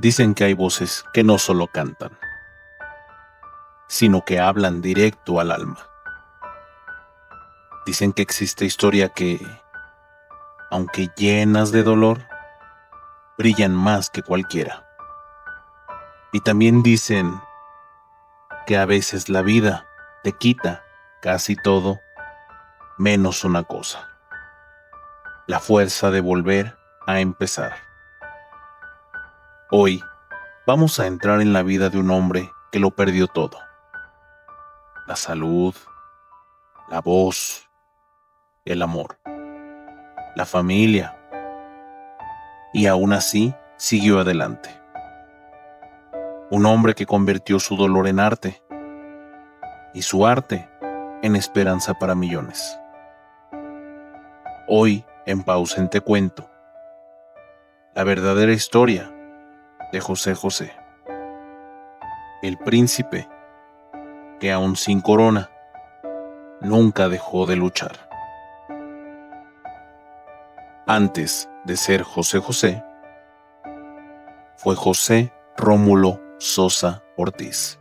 Dicen que hay voces que no solo cantan, sino que hablan directo al alma. Dicen que existe historia que, aunque llenas de dolor, brillan más que cualquiera. Y también dicen que a veces la vida te quita casi todo, menos una cosa: la fuerza de volver a empezar. Hoy vamos a entrar en la vida de un hombre que lo perdió todo: la salud, la voz, el amor, la familia, y aún así siguió adelante. Un hombre que convirtió su dolor en arte y su arte en esperanza para millones. Hoy, en Pausa en Te Cuento, la verdadera historia de José José, el príncipe que aún sin corona nunca dejó de luchar. Antes de ser José José, fue José Rómulo Sosa Ortiz,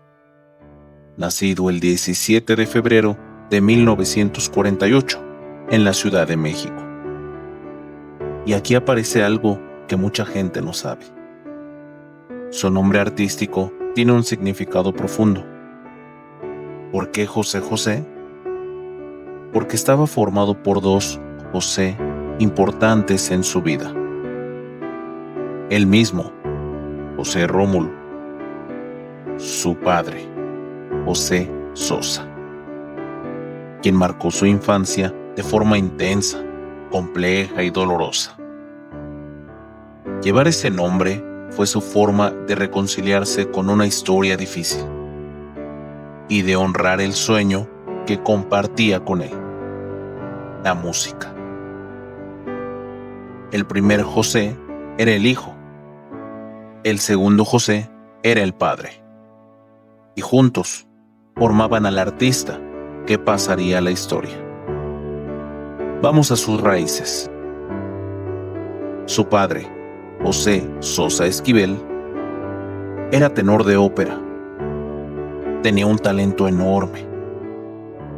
nacido el 17 de febrero de 1948 en la Ciudad de México. Y aquí aparece algo que mucha gente no sabe. Su nombre artístico tiene un significado profundo. ¿Por qué José José? Porque estaba formado por dos José importantes en su vida. Él mismo, José Rómulo; su padre, José Sosa, quien marcó su infancia de forma intensa, compleja y dolorosa. Llevar ese nombre fue su forma de reconciliarse con una historia difícil y de honrar el sueño que compartía con él: la música. El primer José era el hijo, el segundo José era el padre, y juntos formaban al artista que pasaría a la historia. Vamos a sus raíces. Su padre, José Sosa Esquivel, era tenor de ópera. Tenía un talento enorme,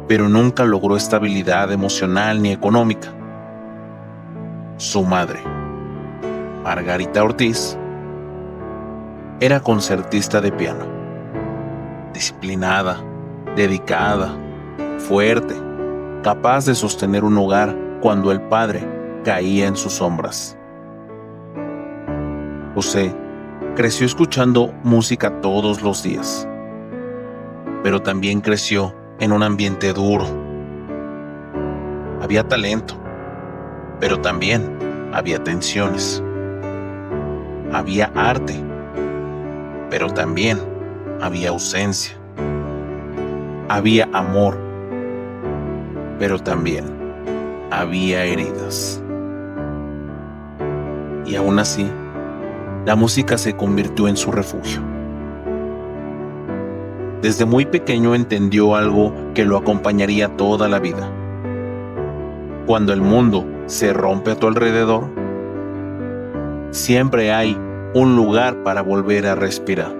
pero nunca logró estabilidad emocional ni económica. Su madre, Margarita Ortiz, era concertista de piano, disciplinada, dedicada, fuerte, capaz de sostener un hogar cuando el padre caía en sus sombras. José creció escuchando música todos los días, pero también creció en un ambiente duro. Había talento, pero también había tensiones. Había arte, pero también había ausencia. Había amor, pero también había heridas. Y aún así, la música se convirtió en su refugio. Desde muy pequeño entendió algo que lo acompañaría toda la vida. Cuando el mundo se rompe a tu alrededor, siempre hay un lugar para volver a respirar.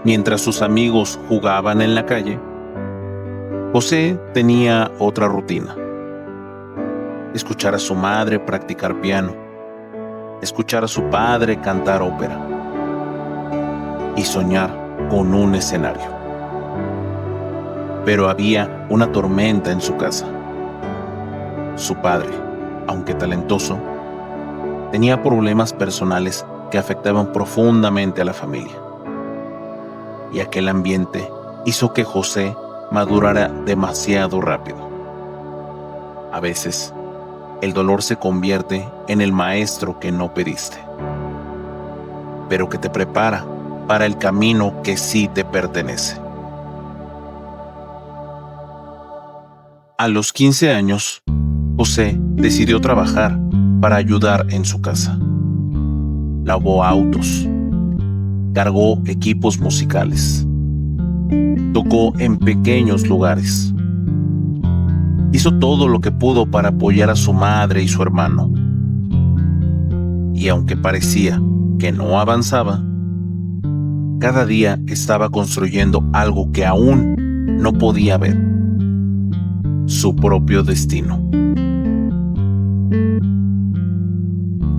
Mientras sus amigos jugaban en la calle, José tenía otra rutina: escuchar a su madre practicar piano, escuchar a su padre cantar ópera y soñar con un escenario. Pero había una tormenta en su casa. Su padre, aunque talentoso, tenía problemas personales que afectaban profundamente a la familia. Y aquel ambiente hizo que José madurara demasiado rápido. A veces, el dolor se convierte en el maestro que no pediste, pero que te prepara para el camino que sí te pertenece. A los 15 años, José decidió trabajar para ayudar en su casa. Lavó autos, cargó equipos musicales, tocó en pequeños lugares. Hizo todo lo que pudo para apoyar a su madre y su hermano. y aunque parecía que no avanzaba, cada día estaba construyendo algo que aún no podía ver: su propio destino.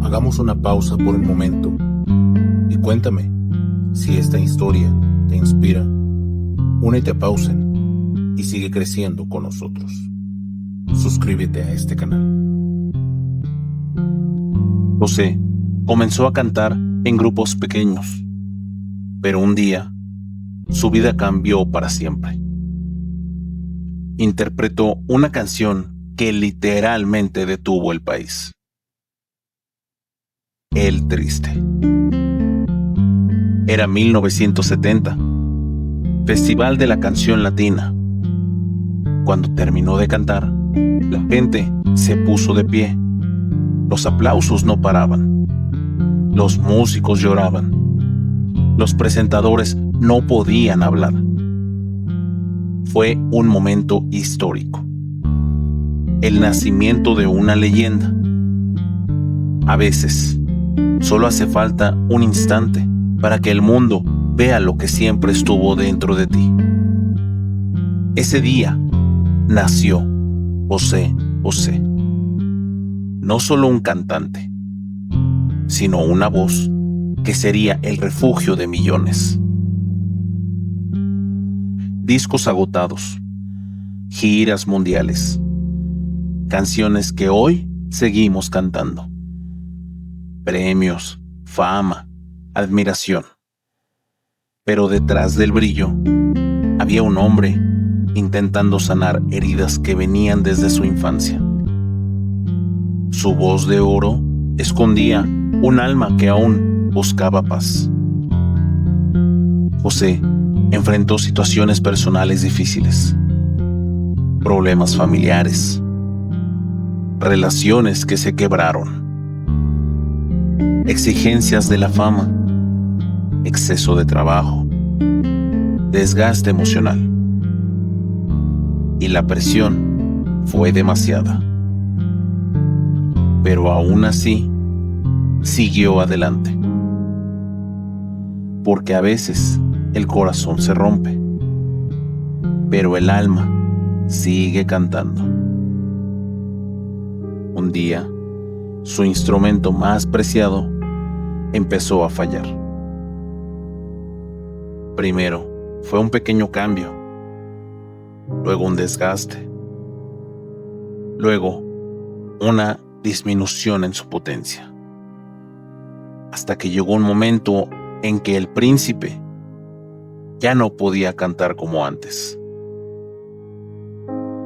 Hagamos una pausa por un momento y cuéntame si esta historia te inspira. Únete a Pausen y sigue creciendo con nosotros. Suscríbete a este canal. José comenzó a cantar en grupos pequeños, pero un día su vida cambió para siempre. Interpretó una canción que literalmente detuvo el país: El Triste. Era 1970, Festival de la Canción Latina. Cuando terminó de cantar, la gente se puso de pie. Los aplausos no paraban. Los músicos lloraban. Los presentadores no podían hablar. Fue un momento histórico. El nacimiento de una leyenda. A veces, solo hace falta un instante para que el mundo vea lo que siempre estuvo dentro de ti. Ese día nació José José. No solo un cantante, sino una voz que sería el refugio de millones. Discos agotados, giras mundiales, canciones que hoy seguimos cantando. Premios, fama, admiración. Pero detrás del brillo había un hombre intentando sanar heridas que venían desde su infancia. Su voz de oro escondía un alma que aún buscaba paz. José enfrentó situaciones personales difíciles, problemas familiares, relaciones que se quebraron, exigencias de la fama, exceso de trabajo, desgaste emocional. Y la presión fue demasiada. Pero aún así, siguió adelante. Porque a veces el corazón se rompe, pero el alma sigue cantando. Un día, su instrumento más preciado empezó a fallar. Primero fue un pequeño cambio, luego un desgaste, luego una disminución en su potencia, hasta que llegó un momento en que el príncipe ya no podía cantar como antes.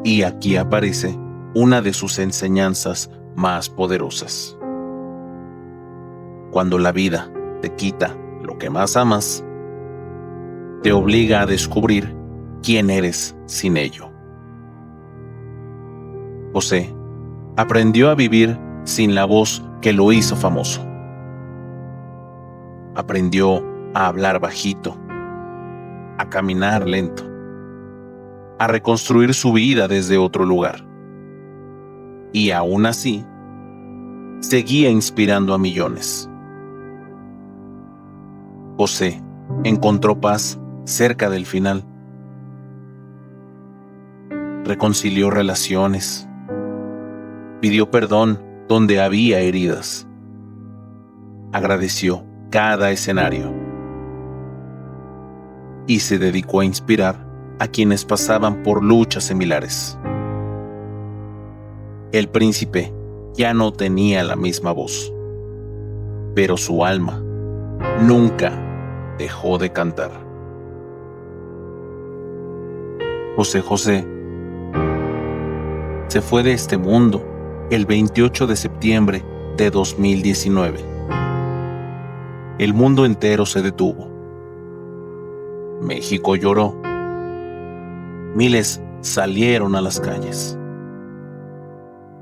Y aquí aparece una de sus enseñanzas más poderosas. Cuando la vida te quita lo que más amas, te obliga a descubrir quién eres sin ello. José aprendió a vivir sin la voz que lo hizo famoso. Aprendió a hablar bajito, a caminar lento, a reconstruir su vida desde otro lugar. Y aún así, seguía inspirando a millones. José encontró paz cerca del final. Reconcilió relaciones. Pidió perdón donde había heridas. Agradeció cada escenario. Y se dedicó a inspirar a quienes pasaban por luchas similares. El príncipe ya no tenía la misma voz, pero su alma nunca dejó de cantar. José José se fue de este mundo el 28 de septiembre de 2019. El mundo entero se detuvo. México lloró. Miles salieron a las calles.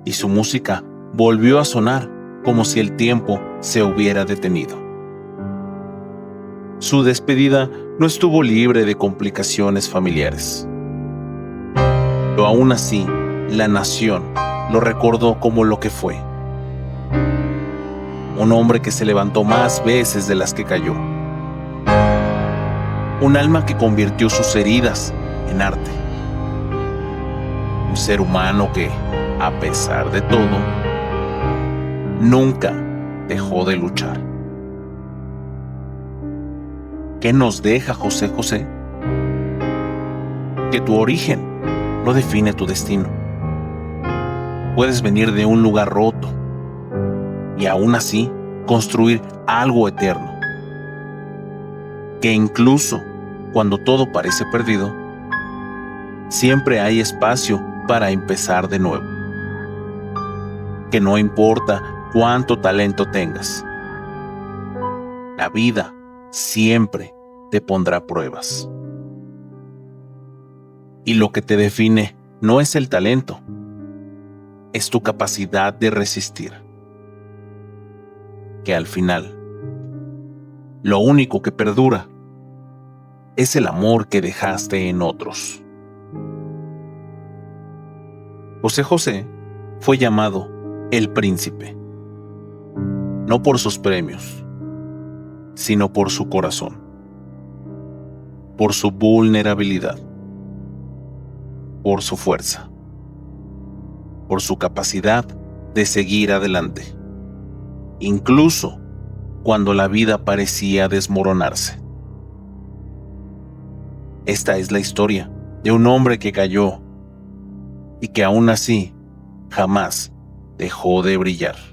Y su música volvió a sonar como si el tiempo se hubiera detenido. Su despedida no estuvo libre de complicaciones familiares. Pero aún así, la nación lo recordó como lo que fue: un hombre que se levantó más veces de las que cayó, un alma que convirtió sus heridas en arte, un ser humano que, a pesar de todo, nunca dejó de luchar. ¿Qué nos deja José José? Que tu origen no define tu destino. Puedes venir de un lugar roto y aún así construir algo eterno. Que incluso cuando todo parece perdido, siempre hay espacio para empezar de nuevo. Que no importa cuánto talento tengas, la vida siempre te pondrá pruebas. Y lo que te define no es el talento, es tu capacidad de resistir. Que al final, lo único que perdura es el amor que dejaste en otros. José José fue llamado el Príncipe, no por sus premios, sino por su corazón, por su vulnerabilidad, por su fuerza, por su capacidad de seguir adelante, incluso cuando la vida parecía desmoronarse. Esta es la historia de un hombre que cayó y que aún así jamás dejó de brillar.